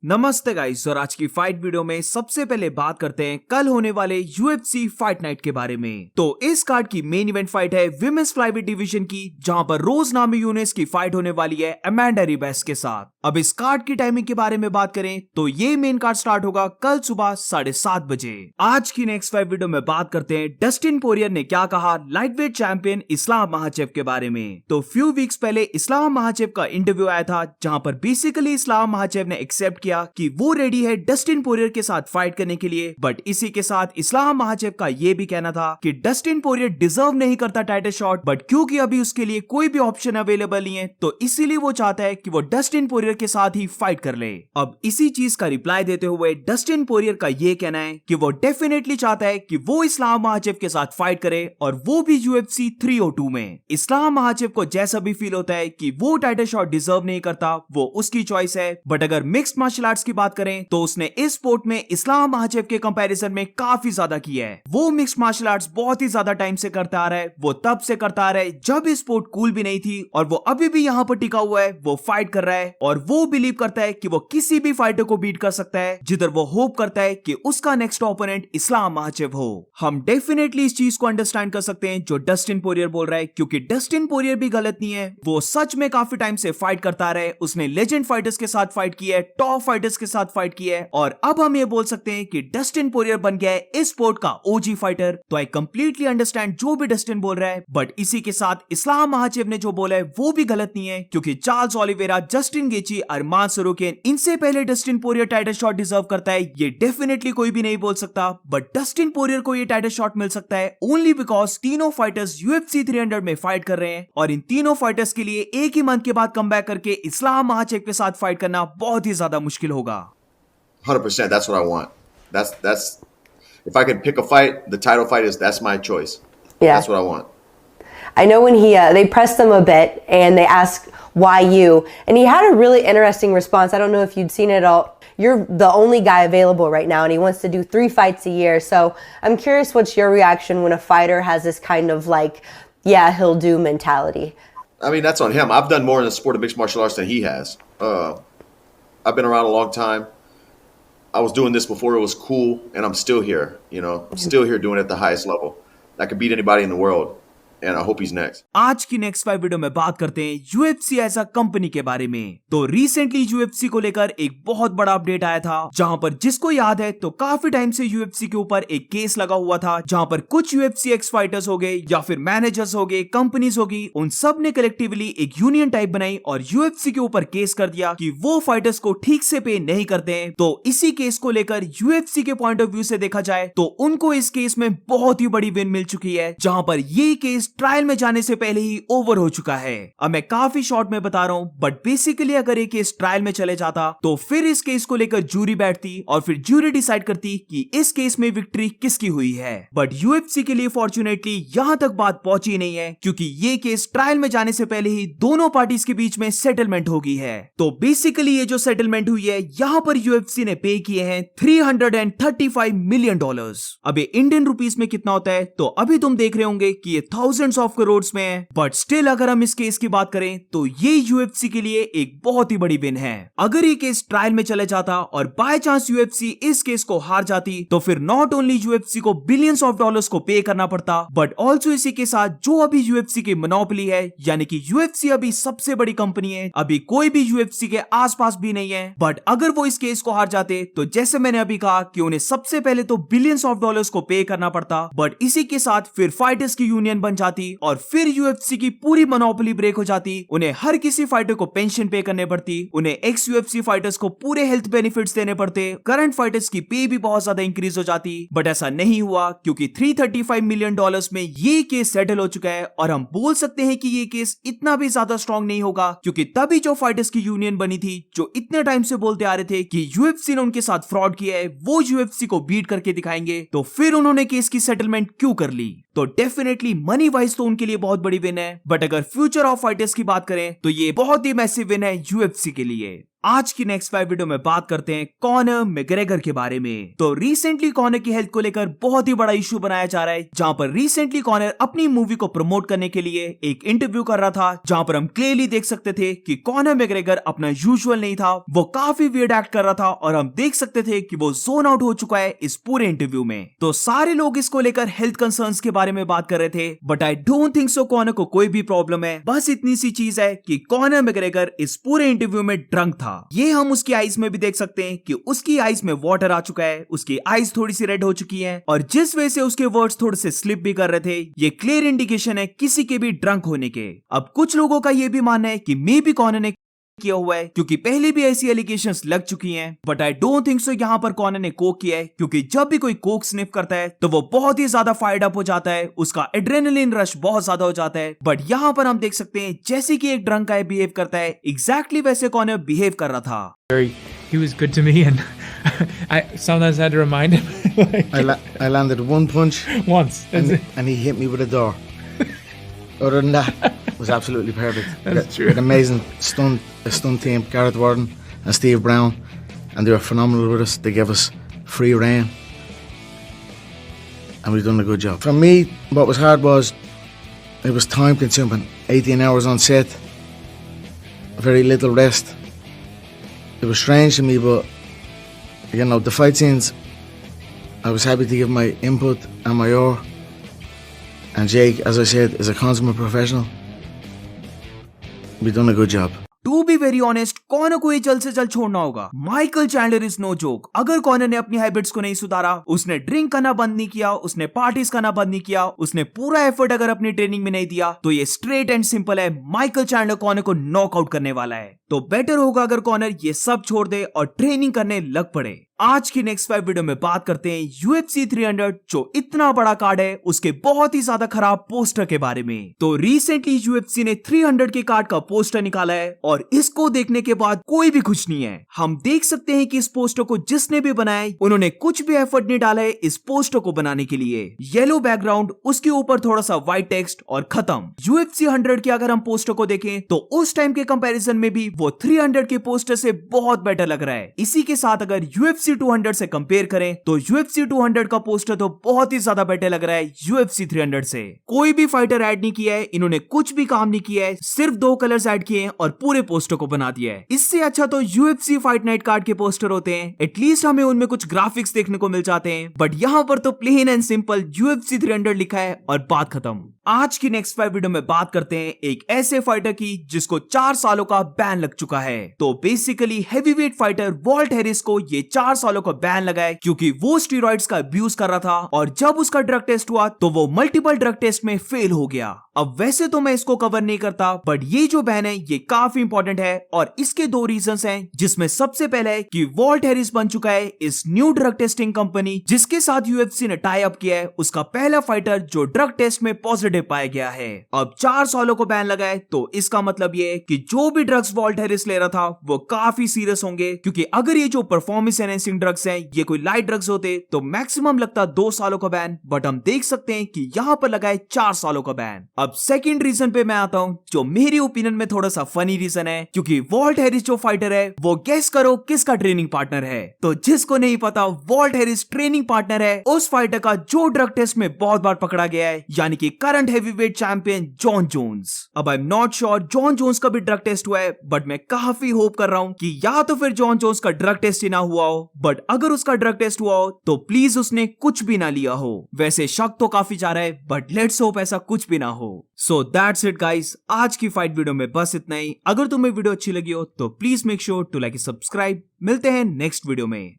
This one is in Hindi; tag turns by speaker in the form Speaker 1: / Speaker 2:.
Speaker 1: नमस्ते गाइस, और आज की फाइट वीडियो में सबसे पहले बात करते हैं कल होने वाले UFC फाइट नाइट के बारे में। तो इस कार्ड की मेन इवेंट फाइट है विमेंस फ्लाईवेट डिवीजन की, जहां पर रोज नामी यूनिस की फाइट होने वाली है अमांडा रिबेस के साथ। अब इस कार्ड की टाइमिंग के बारे में बात करें तो ये मेन कार्ड स्टार्ट होगा कल सुबह 7:30 बजे। आज की नेक्स्ट फाइट वीडियो में बात करते हैं डस्टिन पोरियर ने क्या कहा लाइटवेट चैंपियन इस्लाम महाचेव के बारे में। तो फ्यू वीक्स पहले इस्लाम महाचेव का इंटरव्यू आया था, जहां पर बेसिकली इस्लाम महाचेव ने एक्सेप्ट किया कि वो रेडी है डस्टिन पोरियर के साथ फाइट करने के लिए। बट इसी के साथ इस्लाम महाचेव का ये भी कहना था कि डस्टिन पोरियर डिजर्व नहीं करता टाइटल शॉट, बट क्योंकि अभी उसके लिए कोई भी ऑप्शन अवेलेबल नहीं है तो इसीलिए वो चाहता है कि वो डस्टिन पोरियर के साथ ही फाइट कर ले। अब इसी चीज का रिप्लाई देते हुए डस्टिन पोरियर का ये कहना है कि वो डेफिनेटली चाहता है कि वो इस्लाम महाचेव के साथ फाइट करे, और वो भी UFC 302 में। इस्लाम महाचेव को जैसा भी फील होता है कि वो टाइटल शॉट डिजर्व नहीं करता, वो उसकी चॉइस है। बट अगर मिक्स्ड मार्शल आर्ट्स की बात करें तो उसने इस स्पोर्ट में इस्लाम महाचेव के कंपैरिजन में काफी ज्यादा किया है। वो मिक्स्ड मार्शल आर्ट्स बहुत ही ज्यादा टाइम से करता आ रहा है, वो तब से करता आ रहा है जब इस स्पोर्ट कूल भी नहीं थी, और वो अभी भी यहाँ पर टिका हुआ है। वो फाइट कर रहा है और वो बिलीव करता है कि वो किसी भी फाइटर को बीट कर सकता है, जिधर वो होप करता है कि उसका नेक्स्ट ओपोनेंट इस्लाम महाचेव हो। हम डेफिनेटली इस चीज को अंडरस्टैंड कर सकते हैं जो डस्टिन पोरियर बोल रहा है, क्योंकि डस्टिन पोरियर भी गलत नहीं है। वो सच में काफी टाइम से फाइट करता रहा है, उसने लेजेंड फाइटर्स के साथ फाइट की है, टॉप फाइटर्स के साथ फाइट की है, और अब हम ये बोल सकते हैं कि डस्टिन पोरियर बन गया है इस स्पोर्ट का ओजी फाइटर। तो आई कंप्लीटली अंडरस्टैंड जो भी डस्टिन बोल रहा है, बट इसी के साथ इस्लाम महाचेव ने जो बोला है वो भी गलत नहीं है, क्योंकि चार्ल्स ओलिवेरा, जस्टिन गेची, अरमान सरोकिन, इनसे पहले Dustin Poirier title shot deserve करता है, ये डेफिनेटली कोई भी नहीं बोल सकता। बट डस्टिन पोरियर को ये टाइटल शॉट मिल सकता है ओनली बिकॉज तीनों फाइटर्स UFC 300 में फाइट कर रहे हैं, और इन तीनों फाइटर्स के लिए एक ही मंथ के बाद कमबैक करके इस्लाम महाचेव के साथ फाइट करना बहुत ही ज्यादा मुश्किल होगा।
Speaker 2: 100%. That's what I want. That's. If I could pick a fight, the title fight that's my choice.
Speaker 3: Yeah.
Speaker 2: That's what I want.
Speaker 3: I know when they pressed him a bit and they asked why you, and he had a really interesting response. I don't know if you'd seen it all. You're the only guy available right now, and he wants to do 3 fights a year. So I'm curious, what's your reaction when a fighter has this kind of like, yeah, he'll do mentality?
Speaker 2: I mean, that's on him. I've done more in the sport of mixed martial arts than he has. I've been around a long time. I was doing this before it was cool, and I'm still here. I'm still here doing it at the highest level. I could beat anybody in the world. And I hope he's next.
Speaker 1: आज की नेक्स्ट फाइट वीडियो में बात करते हैं UFC एज अ कंपनी के बारे में। तो रिसेंटली UFC को लेकर एक बहुत बड़ा अपडेट आया था, जहां पर जिसको याद है तो काफी टाइम से UFC के ऊपर एक केस लगा हुआ था, जहां पर कुछ UFC एक्स फाइटर्स हो गए या फिर मैनेजर्स हो गए, कंपनीज होगी, उन सब ने कलेक्टिवली एक यूनियन टाइप बनाई और UFC के ऊपर केस कर दिया कि वो फाइटर्स को ठीक से पे नहीं करते हैं। तो इसी केस को लेकर UFC के पॉइंट ऑफ व्यू से देखा जाए तो उनको इस केस में बहुत ही बड़ी विन मिल चुकी है, जहां पर ये केस ट्रायल में जाने से पहले ही ओवर हो चुका है। अब मैं काफी शॉर्ट में बता रहा हूं, बट बेसिकली अगर ये केस ट्रायल में चले जाता तो फिर इस केस को लेकर जूरी बैठती और फिर जूरी डिसाइड करती कि इस केस में विक्ट्री किसकी हुई है। बट UFC के लिए फॉर्चुनेटली यहां तक बात पहुंची नहीं है, क्योंकि ये केस ट्रायल में जाने से पहले ही दोनों पार्टीज के बीच में सेटलमेंट हो गई है। तो बेसिकली ये जो सेटलमेंट हुई है, यहां पर UFC ने पे किए हैं $335 मिलियन। अब ये इंडियन रुपीस में कितना होता है तो अभी तुम देख रहे होंगे कि ये थाउजेंड्स ऑफ करोड़ में है, बट स्टिल अगर हम इस केस की बात करें तो ये UFC के लिए एक बहुत ही बड़ी विन है। अगर ये केस ट्रायल में चले जाता और बाय चांस UFC इस केस को हार जाती तो फिर नॉट ओनली UFC को बिलियंस ऑफ डॉलर्स को पे करना पड़ता, बट ऑल्सो इसी के साथ जो अभी UFC की मोनोपोली है, यानी कि UFC अभी सबसे बड़ी कंपनी है, अभी कोई भी UFC के आसपास भी नहीं है। बट अगर वो इस केस को हार जाते तो जैसे मैंने अभी कहा कि उन्हें सबसे पहले तो बिलियंस ऑफ डॉलर्स को पे करना पड़ता, बट इसी के साथ फिर फाइटर्स की यूनियन बन जाती और फिर UFC की पूरी मोनोपोली ब्रेक हो जाती। उन्हें हर किसी फाइटर को पेंशन पे करने पड़ती, उन्हें एक्स UFC फाइटर्स को पूरे हेल्थ बेनिफिट्स देने पड़ते, करंट फाइटर्स की पे भी बहुत ज्यादा इंक्रीज हो जाती। बट ऐसा नहीं हुआ, क्योंकि $335 मिलियन में ये केस सेटल हो चुका है, और हम बोल सकते हैं कि ये केस इतना भी ज्यादा स्ट्रॉन्ग नहीं होगा, क्योंकि तभी जो फाइटर्स की यूनियन बनी थी, जो इतने टाइम से बोलते आ रहे थे कि UFC ने उनके साथ फ्रॉड किया है, वो UFC को बीट करके दिखाएंगे, तो फिर उन्होंने केस की सेटलमेंट क्यों कर ली। तो डेफिनेटली मनी वाइज तो उनके लिए बहुत बड़ी विन है, बट अगर फ्यूचर ऑफ फाइटर्स की बात करें तो ये बहुत ही मैसिव विन है UFC के लिए। आज की नेक्स्ट 5 वीडियो में बात करते हैं कॉनर मैकग्रेगर के बारे में। तो रिसेंटली कॉनर की हेल्थ को लेकर बहुत ही बड़ा इशू बनाया जा रहा है, जहां पर रिसेंटली कॉनर अपनी मूवी को प्रमोट करने के लिए एक इंटरव्यू कर रहा था, जहां पर हम क्लियरली देख सकते थे कि कॉनर मैकग्रेगर अपना यूजुअल नहीं था, वो काफी वियर्ड एक्ट कर रहा था और हम देख सकते थे कि वो जोन आउट हो चुका है इस पूरे इंटरव्यू में। तो सारे लोग इसको लेकर हेल्थ कंसर्न्स के बारे में बात कर रहे थे, but I don't think so Connor को कोई भी प्रॉब्लम है। बस इतनी सी चीज है कि कॉनर मैकग्रेगर इस पूरे इंटरव्यू में ड्रंक था। ये हम उसकी आईज में भी देख सकते हैं कि उसकी आईज में वाटर आ चुका है, उसकी आईज थोड़ी सी रेड हो चुकी हैं और जिस वजह से उसके वर्ड्स थोड़े से स्लिप भी कर रहे थे, ये क्लियर इंडिकेशन है किसी के भी ड्रंक होने के। अब कुछ लोगों का ये भी मानना है कि मे बी कॉनर ने किया हुआ है, क्योंकि पहले भी ऐसी एलिगेशंस लग चुकी हैं, बट आई डोंट थिंक सो यहाँ पर कॉनर ने कोक किया है, क्योंकि जब भी कोई कोक स्निफ करता है तो वो बहुत ही ज्यादा फायर्ड अप हो जाता है, उसका एड्रेनलिन रश बहुत ज्यादा हो जाता है। बट यहाँ पर हम देख सकते हैं जैसे कि एक ड्रंक गाय बिहेव करता है, एग्जैक्टली वैसे कॉनर बिहेव कर रहा था।
Speaker 4: He was good to me, and I sometimes had to remind him.
Speaker 5: I landed one punch
Speaker 4: Once.
Speaker 5: and he hit me with a door. Other than that, it was absolutely perfect.
Speaker 4: That's true.
Speaker 5: An amazing stunt team, Gareth Warden and Steve Brown, and they were phenomenal with us. They gave us free rein, and we've done a good job. For me, what was hard was it was time consuming. 18 hours on set, very little rest. It was strange to me, but you know, the fight scenes, I was happy to give my input and my oar. And Jake, as I said, is a consummate professional. We've done a good job.
Speaker 1: To be very honest, Connor को ये जल्द से जल्द छोड़ना होगा। Michael Chandler is no joke. अगर कॉनर ने अपनी हैबिट्स को नहीं सुधारा, उसने ड्रिंक करना बंद नहीं किया, उसने पार्टीज करना बंद नहीं किया, उसने पूरा एफर्ट अगर अपनी ट्रेनिंग में नहीं दिया, तो ये स्ट्रेट एंड सिंपल है, माइकल चैंडलर कॉनर को नॉकआउट करने वाला है। तो बेटर होगा अगर कॉनर ये सब छोड़ दे और ट्रेनिंग करने लग पड़े। आज की नेक्स्ट 5 वीडियो में बात करते हैं UFC 300, जो इतना बड़ा कार्ड है, उसके बहुत ही ज्यादा खराब पोस्टर के बारे में। तो रिसेंटली UFC ने 300 के कार्ड का पोस्टर निकाला है और इसको देखने के बाद कोई भी खुश नहीं है। हम देख सकते हैं कि इस पोस्टर को जिसने भी बनाया है, उन्होंने कुछ भी एफर्ट नहीं डाला है इस पोस्टर को बनाने के लिए। येलो बैकग्राउंड, उसके ऊपर थोड़ा सा व्हाइट टेक्स्ट और खत्म। UFC 100 के अगर हम पोस्टर को देखें तो उस टाइम के कंपैरिजन में भी वो 300 के पोस्टर से बहुत बेटर लग रहा है। इसी के साथ अगर UFC 200 से कंपेयर करें तो UFC 200 का पोस्टर तो बहुत ही ज्यादा बेटर लग रहा है UFC 300 से। कोई भी फाइटर ऐड नहीं किया है, इन्होंने कुछ भी काम नहीं किया है, सिर्फ 2 कलर्स ऐड किए हैं और पूरे पोस्टर को बना दिया है। इससे अच्छा तो UFC फाइट नाइट कार्ड के पोस्टर होते हैं, एटलीस्ट हमें उनमें कुछ ग्राफिक्स देखने को मिल जाते हैं, बट यहाँ पर तो प्लेन एंड सिंपल UFC 300 लिखा है और बात खत्म। आज की नेक्स्ट 5 वीडियो में बात करते हैं एक ऐसे फाइटर की जिसको 4 सालों का बैन लग चुका है। तो basically heavyweight fighter Walt Harris को ये 4 सालों का बैन लगा है, क्योंकि वो स्टेरॉइड्स का अब्यूज कर रहा था और जब उसका ड्रग टेस्ट हुआ तो वो मल्टीपल ड्रग टेस्ट में फेल हो गया। अब वैसे तो मैं इसको कवर नहीं करता, बट ये जो बैन है ये काफी इंपॉर्टेंट है और इसके 2 रीजंस हैं, जिसमें सबसे पहले है कि वॉल्ट हैरिस बन चुका है इस न्यू ड्रग टेस्टिंग कंपनी जिसके साथ UFC ने टाई अप किया है, उसका पहला फाइटर जो ड्रग टेस्ट में पॉजिटिव पाया गया है। अब 4 सालों को बैन लगा है, तो इसका मतलब ये है कि जो भी ड्रग्स वॉल्ट हैरिस ले रहा था वो काफी सीरियस होंगे, क्योंकि अगर ये जो परफॉर्मेंस एनहेंसिंग ड्रग्स हैं ये कोई लाइट ड्रग्स होते तो मैक्सिमम लगता 2 सालों का बैन, बट हम देख सकते हैं कि यहाँ पर लगा है 4 सालों का बैन। अब सेकंड रीजन पे मैं आता हूँ, जो मेरी ओपिनियन में थोड़ा सा फनी रीजन है, क्योंकि वॉल्ट हैरिस जो फाइटर है वो गेस करो किसका ट्रेनिंग पार्टनर है। तो जिसको नहीं पता, वॉल्ट हैरिस ट्रेनिंग पार्टनर है उस फाइटर का जो ड्रग टेस्ट में बहुत बार पकड़ा गया है, यानी कि current heavyweight champion John Jones. अब I am not sure John Jones का भी ड्रग टेस्ट हुआ है, बट मैं काफी होप कर रहा हूँ कि या तो फिर जॉन जोन्स का ड्रग टेस्ट ही ना हुआ हो, बट अगर उसका ड्रग टेस्ट हुआ हो तो प्लीज उसने कुछ भी ना लिया हो। वैसे शक तो काफी जा रहा है, बट लेट्स होप ऐसा कुछ भी ना हो। सो दैट्स इट गाइस, आज की फाइट वीडियो में बस इतना ही। अगर तुम्हें वीडियो अच्छी लगी हो तो please make sure to like subscribe. मिलते हैं नेक्स्ट वीडियो में।